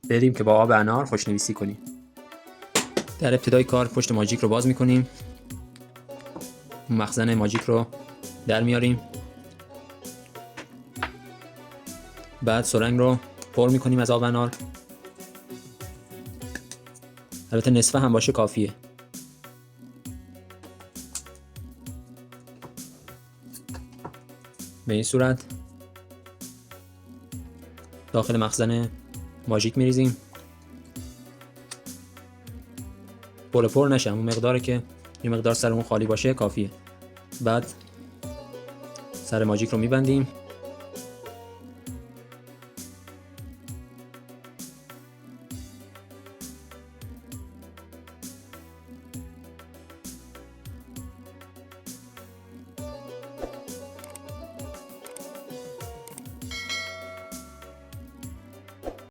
بریم که با آب انار خوشنویسی کنیم. در ابتدای کار پشت ماژیک رو باز میکنیم، مخزن ماژیک رو در میاریم، بعد سرنگ رو پر میکنیم از آب انار. البته نصفه هم باشه کافیه. به این صورت داخل مخزن ماژیک میریزیم. پر نشه، اون مقداره که یه مقدار سر اون خالی باشه کافیه. بعد سر ماژیک رو میبندیم.